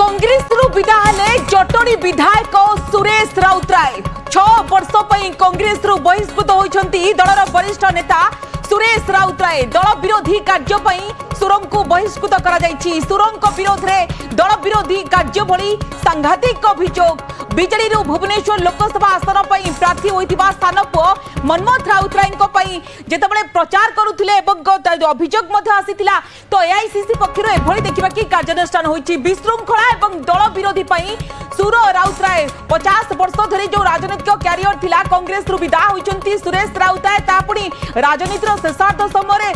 कांग्रेस विदा हेले जटणी विधायक सुरेश राउतराय 6 वर्ष कांग्रेस बहिष्कृत होती दलर वरिष्ठ नेता सुरेश राउतराय दल विरोधी कार्य सुरंग को बहिष्कृत कर सुरंग विरोध में दल विरोधी कार्य भली सांघातिक अभियोग बीजेडी भुवनेश्वर लोकसभा आसन पर प्रार्थी होता स्थान पुओ मनमोहन राउतराय जितेबाला प्रचार करुले अभियोग आसीला तो एआईसीसी पक्षर एभली देखा कि कार्यानुष्ठान होती विशृंखला और दल विरोधी सुर राउतराय 50 वर्ष धरी जो राजनीतिक क्यारियर थिला कांग्रेस विदा होती सुरेश राउतराय तापुणी राजनीतिर शेषार्ध समय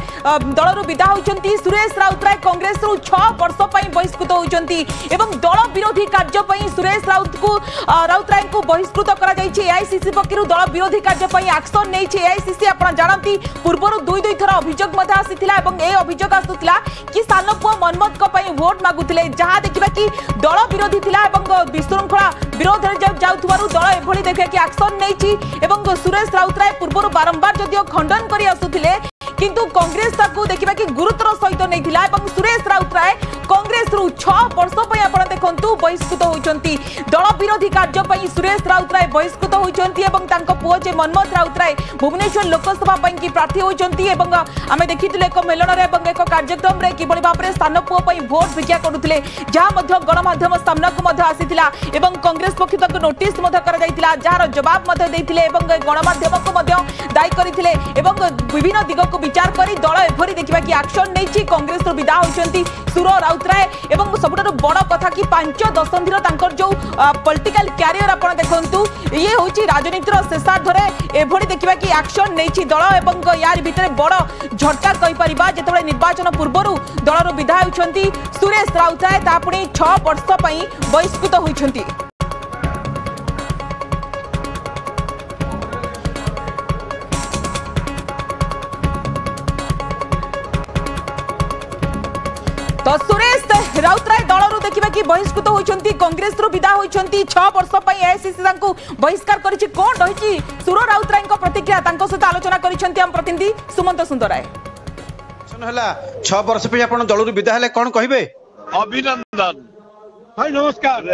दल विदा होती सुरेश राउतराय कांग्रेस 6 वर्ष बहिष्कृत होती दल विरोधी कार्य सुरेश राउतराय को बहिष्कृत एआईसीसी पक्षर दल विरोधी कार्य एक्शन नहीं एआईसीसी आप जानती पूर्व दुई थर अभियोग आसीला अभियोग आसूला कि सान पुओ मनमोहन भोट मागुले जहाँ देखा कि दल विरोधी थिला विशृंखला विरोध जाउथुवारु दल एभली देखे कि एक्शन नहीं सुरेश राउतराय पूर्व बारंबार जदियो खंडन कर आसुथिले किंतु कांग्रेस ताकू देखिबा कि गुरुतर सहित नहीं थिला सुरेश राउतराय कांग्रेस 6 वर्ष आप देखु बहिष्कृत होती दल विरोधी कार्य सुरेश राउतराय बहिष्कृत होती पुओ जे मनमोहन राउतराय भुवनेश्वर लोकसभा की प्रार्थी होती आम देखी एक मेलन एक कार्यक्रम में किभली भाव में स्थान पुओ भोट भिक्षा करुले जहाँ गणमाध्यम सामना को आसीला कांग्रेस पक्ष नोटिस जार जवाब देते गणमाध्यम को दायी करते विभिन्न दिग को विचार कर दल एभरी देखा कि एक्शन नहीं कांग्रेस विदा होती सुर राउतराय एवं सबुठ बड़ कथा कि 5 दशंधि जो पॉलिटिकल कैरियर आप देखु ये हूँ राजनीतिर शेषार्ध एभली देखा कि एक्शन नहीं दल एवं यार भितर बड़ झटका कहीपर जिते निर्वाचन पूर्व दलर विदा होती सुरेश राउतराय तापुणी 6 वर्ष बहिष्कृत होती। तो सुरेश राउतराय दलरू देखा कि बहिष्कृत होती कांग्रेस विदा होती 6 वर्ष एआईसीसी बहिष्कार करी कौन रही सुर राउतराय प्रतिक्रिया सहित आलोचना कर प्रतिनिधि सुमंत सुंदराय 6 वर्ष आप दलरू विदा हेले कौन कहे अभिनंदन भाई नमस्कार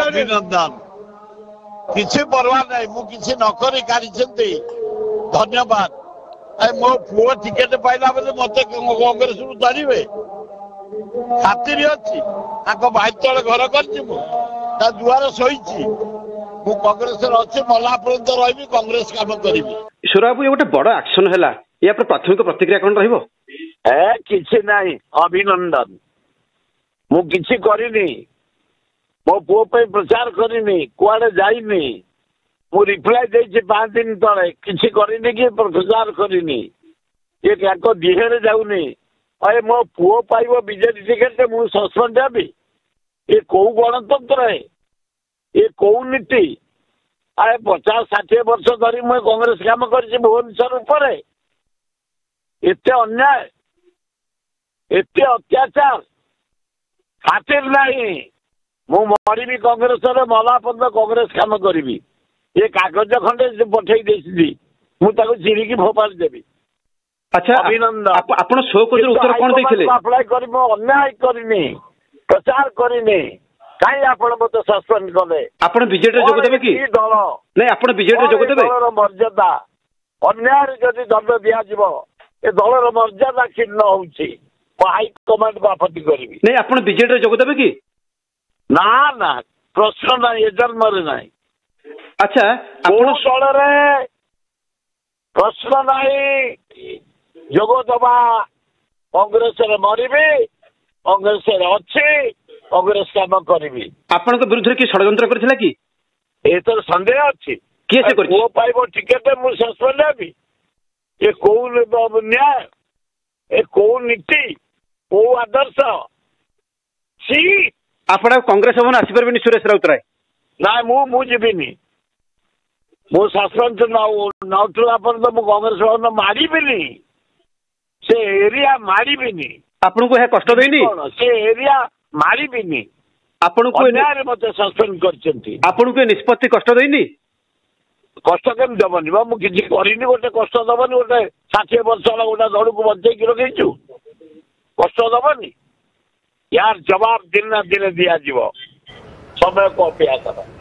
अभिनंदन किसी परवाह नहीं मु किसी नकरी कारिछंती धन्यवाद मो पुओ टिकेट पाइला बेले मते कांग्रेस रु तारिबे खातिर अच्छी भाई तले घर कर दुआर शोची मु कांग्रेस अच्छे मला पर्यंत रही कांग्रेस काम करी ईश्वर ये गोटे बड़ एक्शन है या प्राथमिक प्रतिक्रिया कौन रहिबो किसी नहीं अभिनंदन मु किसी करनी मो पुओ पे प्रचार करनी कुआडे जाइनी मु रिप्लाई देछि 5 दिन तले किसी करनी कि प्रचार करनी ये दिहेरे जाऊनी अरे मो पुओ पाइब बीजेडी टिकेट मु सस्पेंड हेबी ये कौ गणतंत्र है ये कौ नीति अरे 50-60 वर्ष धरी मुझे कांग्रेस काम कर भुवनेश्वर ऊपर एते अन्याय एते अत्याचार खातिर नहीं मु मरी कांग्रेस मला पर्यंत कांग्रेस काम करी ये कागज खंडे पठे मुझे चिरिकी भोपाल देवी अच्छा अभिनंदन आपण शो को उत्तर कोन दैथिले अप्लाई करी मो अन्याय करनी प्रचार करनी काई आपण मते सस्पेंड कले आपण बीजेडी जोग देबे कि दल नहीं आपण बीजेडी जोग देबे दलर मर्यादा अन्याय जदि दंड दिया जिवो ए दलर मर्यादा क्षीण होउची हाई कमांड को आपत्ति करबी नहीं आपण बीजेडी जोग देबे कि ना ना प्रश्न ना ये जन्म रे नहीं अच्छा आपण सळरे प्रश्न नहीं जोग दबा कांग्रेस मरबी कांग्रेस अच्छे कांग्रेस काम करी आपण विरुद्ध की षड्यंत्र करथिला कि एतर संदेह अच्छी किए से करछि वो पाइबो टिकेट मु सस्पेंड हेबी ये कोन न्याय ए कोन नीति को आदर्श सी आपण कांग्रेस भवन आसी परबेनी सुरेश राउतराय ना मु जीविनी मो सस्पेंड नौटला पर तो मु कांग्रेस भवन मारिबिनी से एरिया मारिबिनी आपन को है कष्ट देनी से एरिया मारिबिनी आपन को अन्याय मते सस्पेंड करचंती आपन को निष्पत्ति कष्ट देनी कष्ट केम दबनी बा मु किछि करिनी गोटे कष्ट दबनी गोटे 60 वर्ष वाला गोटे दड़ को बंचै कि रखैछु कष्ट दबनी यार जवाब दिन ना दिन दिया जीव समय को अपेक्षा कर।